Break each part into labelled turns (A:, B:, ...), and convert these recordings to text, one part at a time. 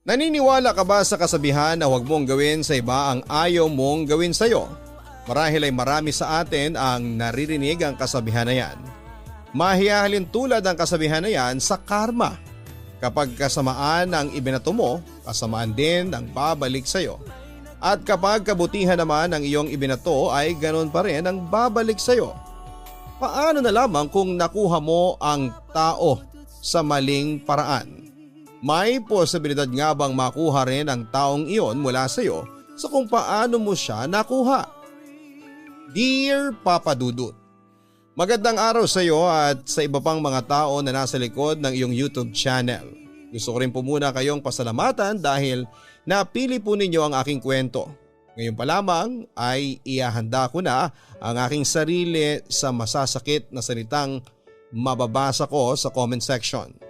A: Naniniwala ka ba sa kasabihan na huwag mong gawin sa iba ang ayaw mong gawin sa'yo? Marahil ay marami sa atin ang naririnig ang kasabihan na yan. Mahihahalin tulad ang kasabihan na yan sa karma. Kapag kasamaan ang ibinato mo, kasamaan din ang babalik sa'yo. At kapag kabutihan naman ang iyong ibinato ay ganoon pa rin ang babalik sa'yo. Paano na lamang kung nakuha mo ang tao sa maling paraan? May posibilidad nga bang makuha rin ang taong iyon mula sa iyo sa kung paano mo siya nakuha? Dear Papa Dudut, magandang araw sa iyo at sa iba pang mga tao na nasa likod ng iyong YouTube channel. Gusto ko rin po muna kayong pasalamatan dahil napili po ninyo ang aking kwento. Ngayon pa lamang ay iahanda ko na ang aking sarili sa masasakit na salitang mababasa ko sa comment section.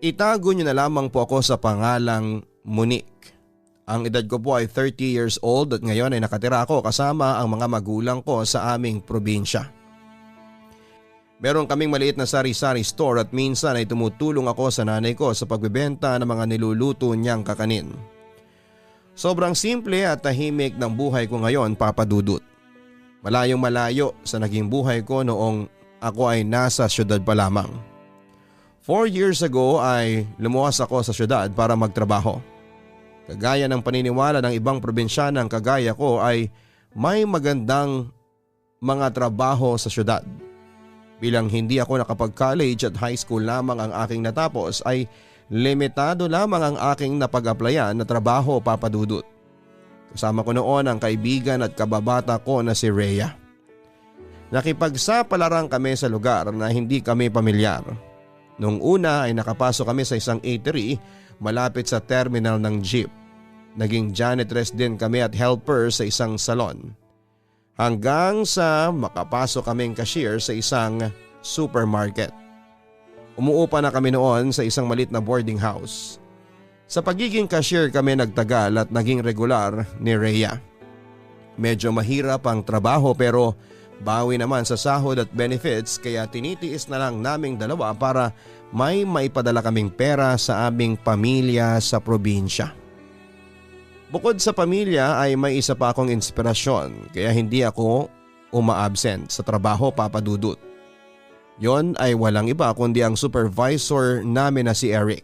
A: Itago niyo na lamang po ako sa pangalang Monique. Ang edad ko po ay 30 years old at ngayon ay nakatira ako kasama ang mga magulang ko sa aming probinsya. Meron kaming maliit na sari-sari store at minsan ay tumutulong ako sa nanay ko sa pagbebenta ng mga niluluto niyang kakanin. Sobrang simple at tahimik ng buhay ko ngayon, Papa Dudut. Malayong malayo sa naging buhay ko noong ako ay nasa syudad pa lamang. 4 years ago ay lumuwas ako sa syudad para magtrabaho. Kagaya ng paniniwala ng ibang probinsyanang kagaya ko ay may magandang mga trabaho sa syudad. Bilang hindi ako nakapag-college at high school lamang ang aking natapos ay limitado lamang ang aking napag-applyan na trabaho, Papa Dudut. Kasama ko noon ang kaibigan at kababata ko na si Rhea. Nakipagsapalaran kami sa lugar na hindi kami pamilyar. Noong una ay nakapasok kami sa isang eatery malapit sa terminal ng jeep. Naging janitress din kami at helper sa isang salon. Hanggang sa makapasok kaming cashier sa isang supermarket. Umuupa na kami noon sa isang malit na boarding house. Sa pagiging cashier kami nagtagal at naging regular ni Rhea. Medyo mahirap ang trabaho pero bawi naman sa sahod at benefits kaya tinitiis na lang naming dalawa para may maipadala kaming pera sa aming pamilya sa probinsya. Bukod sa pamilya ay may isa pa akong inspirasyon kaya hindi ako uma-absent sa trabaho, Papa Dudut. Yon ay walang iba kundi ang supervisor namin na si Eric.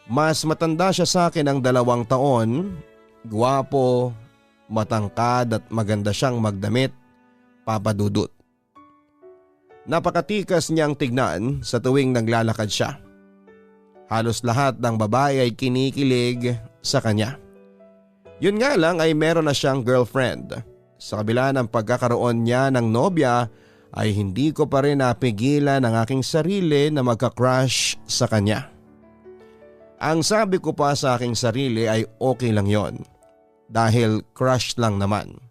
A: Mas matanda siya sa akin ng 2 taon, gwapo, matangkad at maganda siyang magdamit, Papa Dudut. Napakatikas niyang tignan sa tuwing naglalakad siya. Halos lahat ng babae ay kinikilig sa kanya. Yun nga lang ay meron na siyang girlfriend. Sa kabila ng pagkakaroon niya ng nobya ay hindi ko pa rin napigilan ang aking sarili na magka-crush sa kanya. Ang sabi ko pa sa aking sarili ay okay lang yon dahil crush lang naman.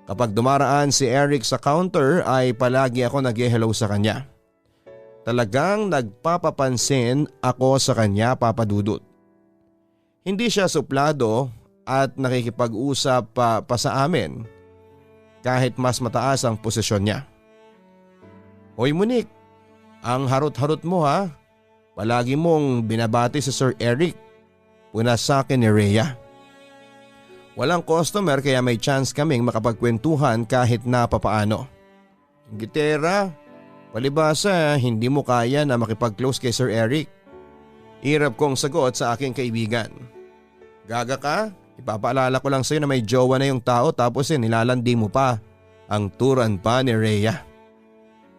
A: Kapag dumaraan si Eric sa counter ay palagi ako nag-hello sa kanya. Talagang nagpapapansin ako sa kanya, Papa Dudut. Hindi siya suplado at nakikipag-usap pa sa amin kahit mas mataas ang posisyon niya. Hoy Monique, ang harot-harot mo ha. Palagi mong binabati si Sir Eric. Puna sa akin ni Rhea. Walang customer kaya may chance kaming makapagkwentuhan kahit na papaano. Gitera, palibasa hindi mo kaya na makipag-close kay Sir Eric. Hirap kong sagot sa aking kaibigan. Gaga ka? Ipapaalala ko lang sa'yo na may jowa na yung tao tapos nilalandi mo pa. Ang turan pa ni Rhea.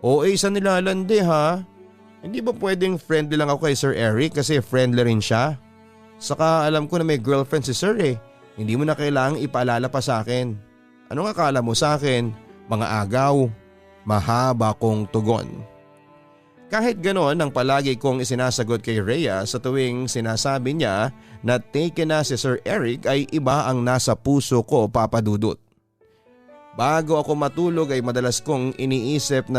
A: O sa nilalandi ha? Hindi ba pwedeng friendly lang ako kay Sir Eric kasi friendly rin siya? Saka alam ko na may girlfriend si Sir eh. Hindi mo na kailangang ipaalala pa sa akin. Anong akala mo sa akin? Mga agaw. Mahaba kong tugon. Kahit ganon ang palagi kong isinasagot kay Rhea sa tuwing sinasabi niya na taken na si Sir Eric ay iba ang nasa puso ko, Papa Dudut. Bago ako matulog ay madalas kong iniisip na